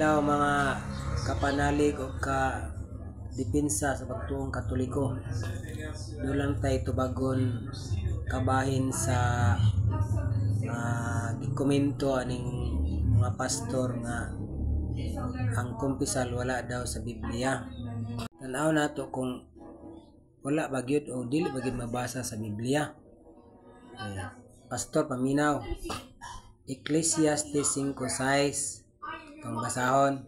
Adlaw mga kapanalig o ka depensa sa pagtuong Katoliko. Dulang tay tubagon kabahin sa gikomento aning mga pastor nga ang kumpisal wala daw sa Biblia. Tanaw nato kung wala bagyod o dili bagyod mabasa sa Biblia. Pastor paminaw. Ecclesiastes 5:6 pangbasahon.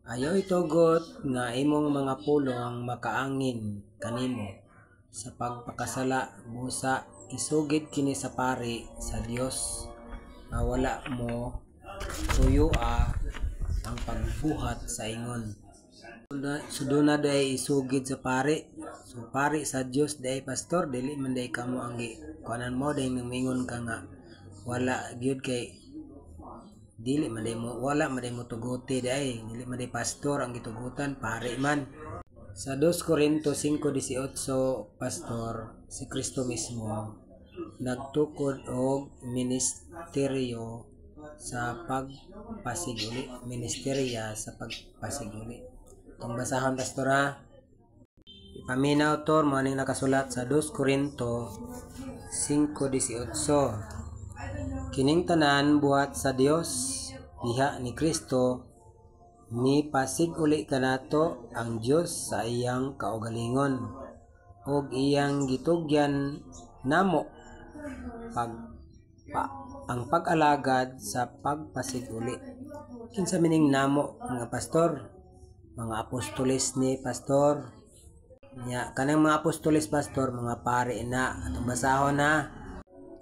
Ayaw itugot nga imong mga pulong makaangin kanimo sa pagpakasala busa isugid kini sa pari sa Dios nga wala mo tuyoa ang pagbuhat sa ingon. Suduna day isugid sa pari. So pari sa Dios day pastor dili man day kamo ang kuanan mo day mingon ka nga wala gyud kay dili man day mo wala man day mo tuguti day dili man day pastor ang gitugutan pari man. Sa 2 Corintios 5:18 pastor si Kristo mismo nagtukod og ministeryo sa pagpasiguli, ministerya sa pagpasiguli. Kung basahon pastor ha, ipaminaw tor mo ning nakasulat sa 2 Corintios 5:18. Kining tanan buhat sa Dios diha ni Kristo ni pasiguli kanato ang Dios sa iyang kaugalingon ug iyang gitugyan namo ang pag-alagad sa pagpasiguli. Kinsa mining namo mga pastor? Mga apostoles ni pastor. Nya kanang mga apostoles pastor mga pari na atong basahon na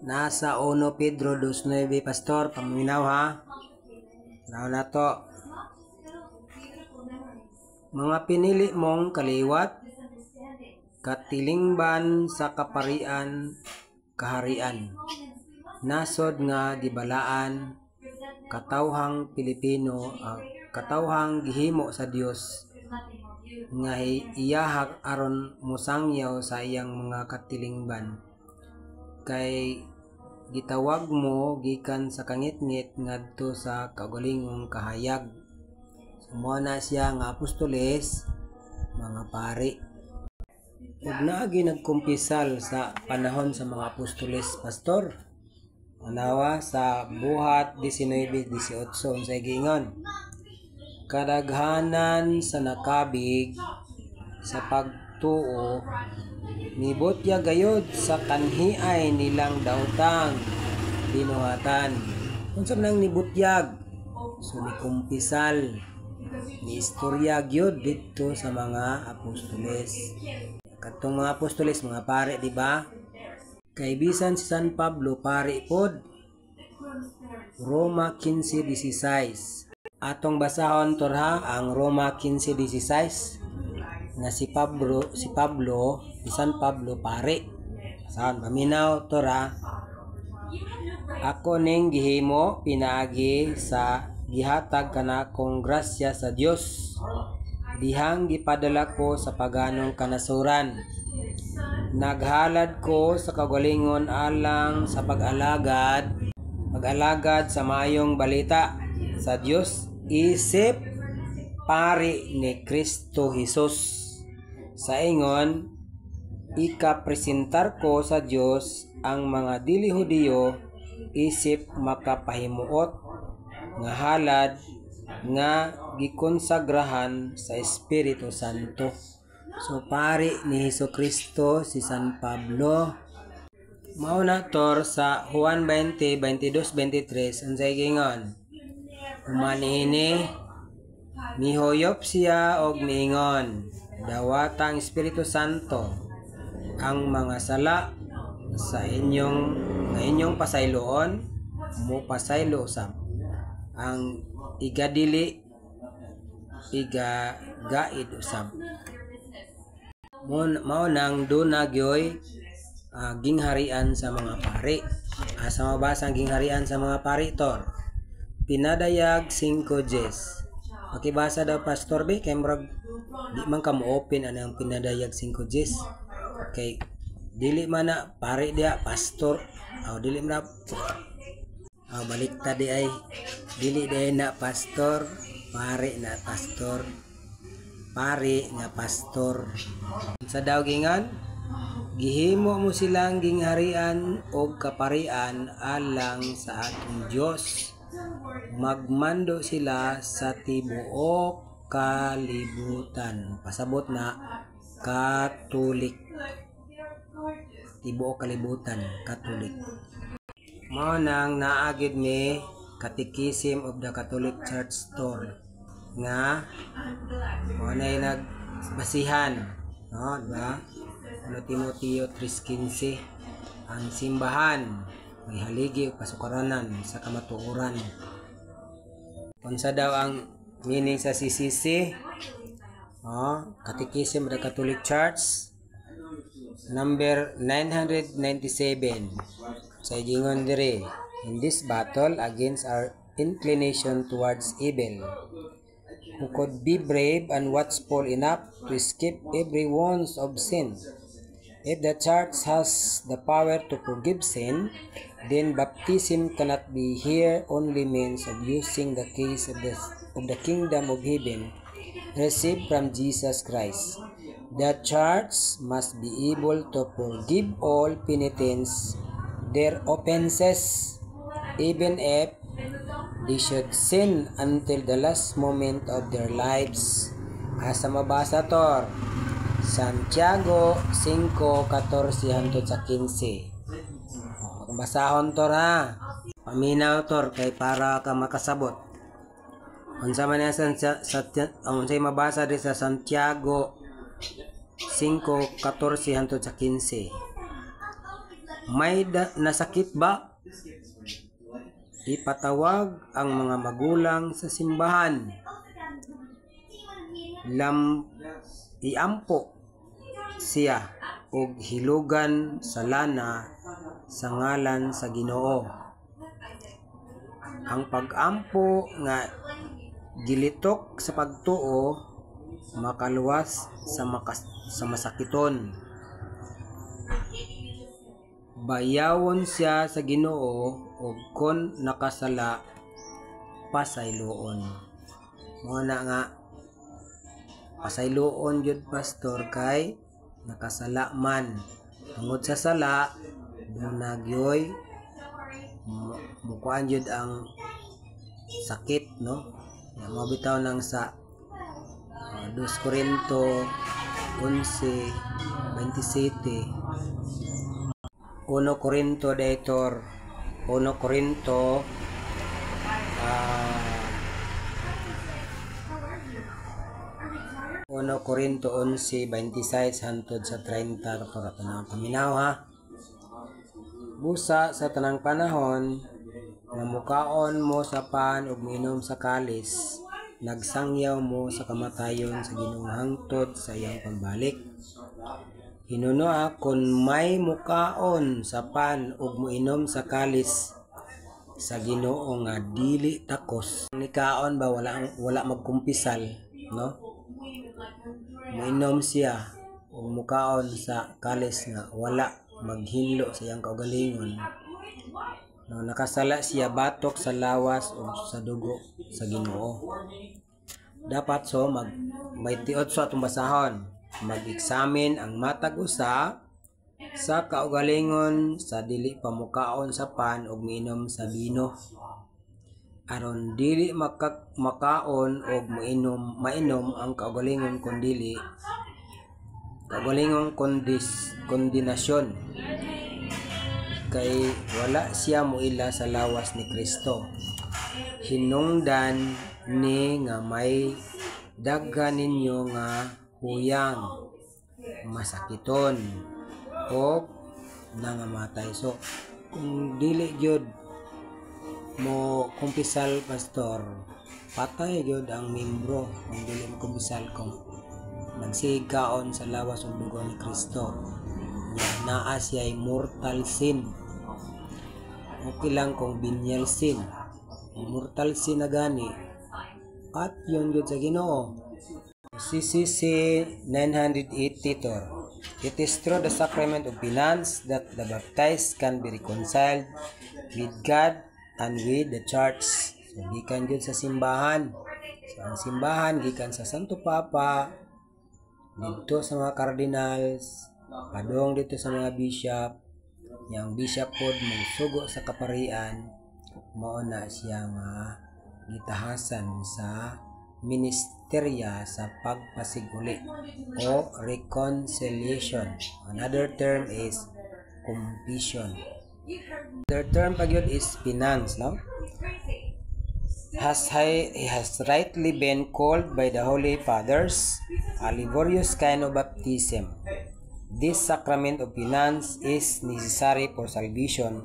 nasa 1 Pedro 2:9 pastor paminaw ha. Tanaw nato. Mga pinili mong kaliwat katilingban sa kaparian kaharian nasod nga gibalaan katawhang Pilipino katawhang gihimo sa Dios nga iyahak aron musangyaw sa iyang mga katilingban kay gitawag mo gikan sa kangit-ngit ngadto sa kaugalingong kahayag. Sumo na siya nga apostoles mga pari. Ug naagi nagkumpisal sa panahon sa mga apostoles pastor. Anawa sa buhat 19:18 unsay giingon? Kadaghanan sa nakabig sa pagtuo nibutya gayod sa kanhiay nilang daotang binuhatan. Unsa man ang nibutyag? So ni kumpisal ni istorya gyud didto sa mga apostoles. Katong mga apostoles mga pare di ba? Kay bisan si San Pablo pare pod. Roma 15:16. Atong basahon torha ang Roma 15:16 na si San Pablo pare. Saan paminaw tora? Ako ning gihimo pinaagi sa gihatag kanakong grasya sa Dios. Dihang gipadala ko sa paganong kanasuran. Naghalad ko sa kagalingon alang sa pag-alagad sa mayong balita sa Dios isip pari ni Kristo Jesus. Sa ingon, ikapresentar ko sa Dios ang mga dili Hudiyo isip makapahimuot nga halad nga gikonsagrahan sa Espiritu Santo. So pari ni Hesukristo si San Pablo. Mao na tor sa Juan 20:22-23 unsay gingon? Humanihini mihoyop siya og miingon, dawatang Espiritu Santo ang mga sala sa inyong pasayloon mo pasaylo usab ang igadili igagaid usab. Mao nang duna gyoy gingharian sa mga pari. Sa mabasa ang gingharian sa mga pari tor. Pinadayag 5:10. Pakibasa daw pastor be kay murag di man ka mo open anang pinadayag 5:10. Kay dili man na pari dia pastor. Dili man Baliktad di ay dili di na pastor, pare na pastor. Pare nga pastor. Sa daw gingan, gihimo mo silang gingharian o kaparian alang sa atong Dios. Magmando sila sa tibuok kalibutan. Pasabot na Katolik. Tibuok kalibutan, Katolik. Mao nang naagid mi Catechism of the Catholic Church Store nga mao nay nagbasihan, no, diba? Timoteo 3:15, ang simbahan may haligi o kasukaranan sa kamatuoran. Unsa daw ang meaning sa CCC? Catechism of the Catholic Church number 997. Sa gingon dire, in this battle against our inclination towards evil, who could be brave and watchful enough to escape every wounds of sin. If the church has the power to forgive sin, then baptism cannot be here only means of using the keys of the kingdom of heaven received from Jesus Christ. The church must be able to forgive all penitents their offenses, even if they should sin until the last moment of their lives. Asa mabasa tor? Santiago 5:14 hangtod sa 15. Basahon tor ha. Paminaw tor kay para ka makasabot. Unsa man unsay mabasa di sa Santiago 5:14 hangtod sa 15. May nasakit ba? Ipatawag ang mga magulang sa simbahan. Iampo siya og hilugan sa lana sa ngalan sa Ginoo. Ang pag-ampo nga gilitok sa pagtuo makaluwas sa masakiton. Bayawon siya sa Ginoo ug kon nakasala pasayloon. Mo na nga pasayloon jud pastor kay nakasala man. Tungod sa sala dunagyoy mukuan jud ang sakit, no? Mabitaw nang sa 2 Corinto 11:27. 1 Corinto dator 1 Corinto 11:26 hangtod sa 30 para tanang paminaw ha. Busa sa tanang panahon namukaon mo sa pan ug minom sa kalis, nagsangyaw mo sa kamatayon sa Ginoo hangtod sa iyang pagbalik. Hinunoa kung may mukaon sa pan ug moinom sa kalis sa Ginoo nga dili takos. Nikaon ba wala magkumpisal, no? Moinom siya ug mukaon sa kalis nga wala maghinlo sa iyang kaugalingon. No, nakasala siya batok sa lawas o sa dugo sa Ginoo. Dapat may tiot sa atong basahon. Mag-examine ang matag usa sa kaugalingon sa dili pamukaon sa pan ug miinom sa bino, aron dili makaon ug mainom ang kaugalingon kundi kaugalingon kondinasyon, kay wala siya moila sa lawas ni Kristo. Hinungdan ni nga may daghan ninyo nga huyang, masakiton o nangamatay. So kung dili gyud mo kumpisal pastor, patay gyud ang membro kung dili mo kumpisal kung nagsigkaon sa lawas ug dugo ni Kristo. Naa siya ay mortal sin. Okay lang kung venial sin. Mortal sin na gani at yun gyud sa Ginoo. CCC 980 tor. It is through the sacrament of penance that the baptized can be reconciled with God and with the church. So gikan gyud sa simbahan. So ang simbahan gikan sa Santo Papa dito sa mga cardinals, padung dito sa mga bishop. Yang bishop pod magsugo sa kaparian, mao na siya nga gitahasan sa ministerya sa pagpasiguli o reconciliation. Another term is confession. Another term pagyud is penance, no? Has rightly been called by the Holy Fathers a laborious kind of baptism. This sacrament of penance is necessary for salvation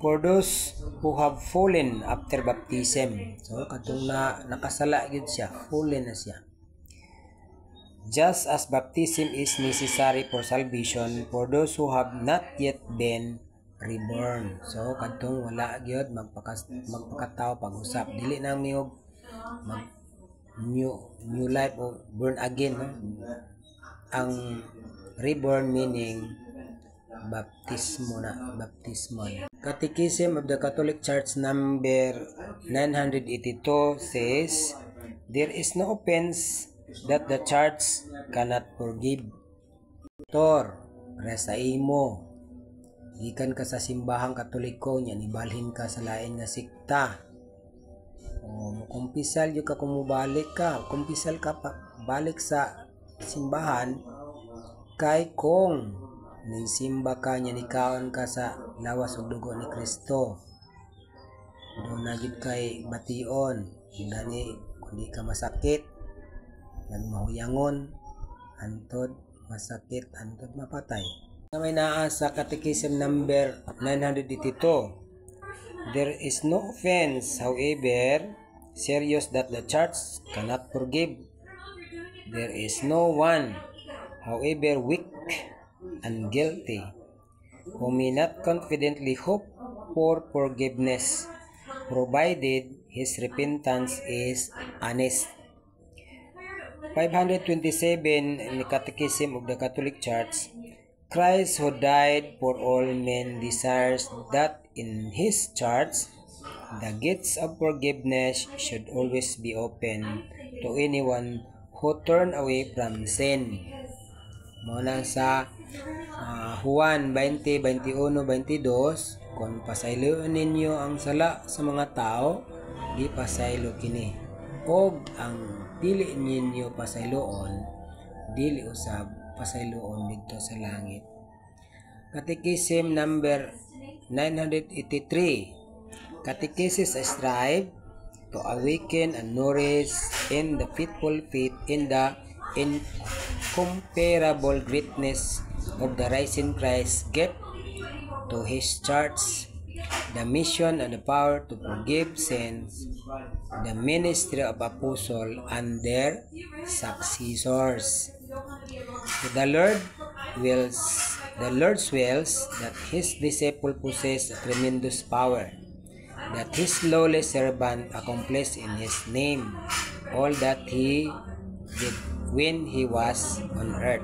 for those who have fallen after baptism. So katong nakasala gyud siya, fallen na siya. Just as baptism is necessary for salvation for those who have not yet been reborn. So katong wala gyud magpakatao pag-usap, dili nang miog mag new life o born again, no? Ang reborn meaning baptismo. Catechism of the Catholic Church number 982 says, there is no offense that the church cannot forgive. Tor, resa imo, gikan ka sa simbahang katoliko nya nibalhin ka sa lain nga sikta. O kumpisal yung ka kumubalik ka, kumpisal ka pa, balik sa simbahan kay kung nagsimba ka nya nikaon ka sa lawas ug dugo ni Kristo. Doon na gid kay bation, gani kundi ka masakit, nagmahuyangon, antod masakit, antod mapatay. May naa sa Catechism number 982. There is no offense, however serious, that the church cannot forgive. There is no one, however weak and guilty, who may not confidently hope for forgiveness, provided his repentance is honest. 527 in the Catechism of the Catholic Church, Christ who died for all men desires that in his church the gates of forgiveness should always be open to anyone who turn away from sin. Muna sa Juan 20, 21, 22, kung pasayloon ninyo ang sala sa mga tao, di pasaylo kini. Og ang dili ninyo pasayloon, dili usab pasayloon dito sa langit. Catechism number 983. Catechesis strive to awaken and nourish in the faithful faith in the incomparable greatness of the rising Christ gift to his church, the mission and the power to forgive sins, the ministry of apostle and their successors. The Lord's wills that his disciple possess a tremendous power, that his lowly servant accomplished in his name all that he did when he was on earth.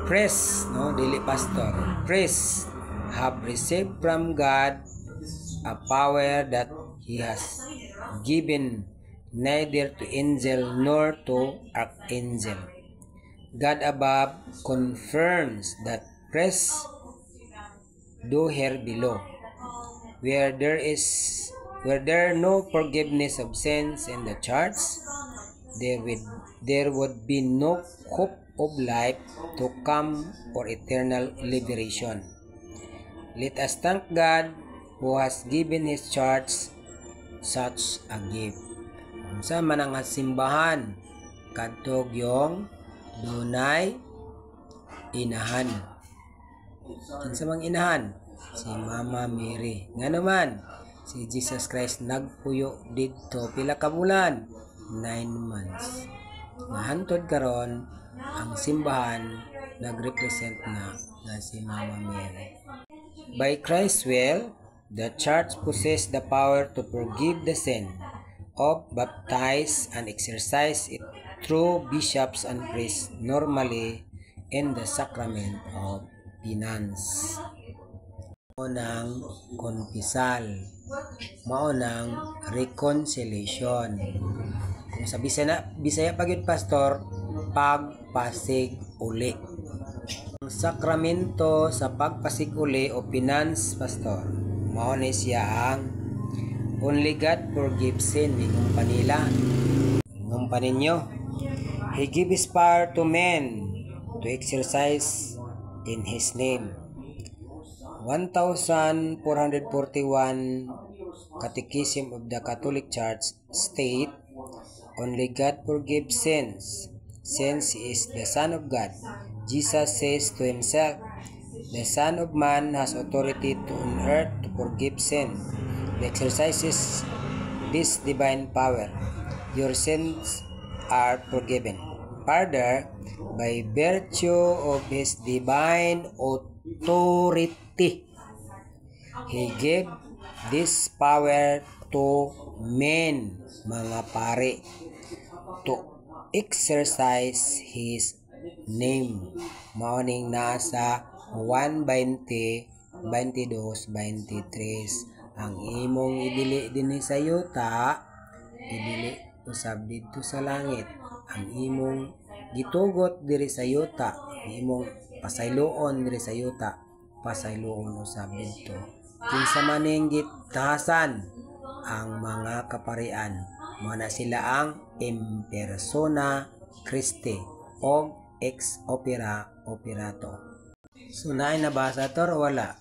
Priests, no, dili pastor, priests have received from God a power that he has given neither to angel nor to archangel. God above confirms that priests do here below. Where there no forgiveness of sins in the church, there would be no hope of life to come or eternal liberation. Let us thank God who has given his church such a gift. Unsa man ang simbahan kadtog yung dunay inahan. Kinsa mang inahan? Si Mama Mary. Nga naman, si Jesus Christ nagpuyo dito pila ka bulan? 9 months. Nahantod karon ang simbahan nagrepresent na si Mama Mary. By Christ's will, the church possesses the power to forgive the sin of baptize and exercise it through bishops and priests, normally in the sacrament of penance. Maunang konpisal, maunang reconciliation. Kung sa Bisaya pagid pastor, pagpasig uli. Ang sakramento sa pagpasig uli o penance pastor, mao ni siya ang only God forgives sin. Ingumpa nila, ingumpa ninyo. He gives power to men to exercise in His name. 1441 Catechism of the Catholic Church state, only God forgives sins, since He is the Son of God. Jesus says to Himself, the Son of Man has authority on earth to forgive sin. He exercises this divine power. Your sins are forgiven. Further, by virtue of His divine authority, He gave this power to men, mga pare, to exercise His name. Mauning nasa 1:20:22-23. Ang imong idili dinhi sa yuta, idili usab dito sa langit. Ang imong gitugot diri sa yuta, imong pasayloon diri sa yuta, pasayloon usab dito. Kinsa maning gitahasan ang mga kaparian, mao na sila ang in persona Christi o ex opera operato. So naay nabasa to or wala?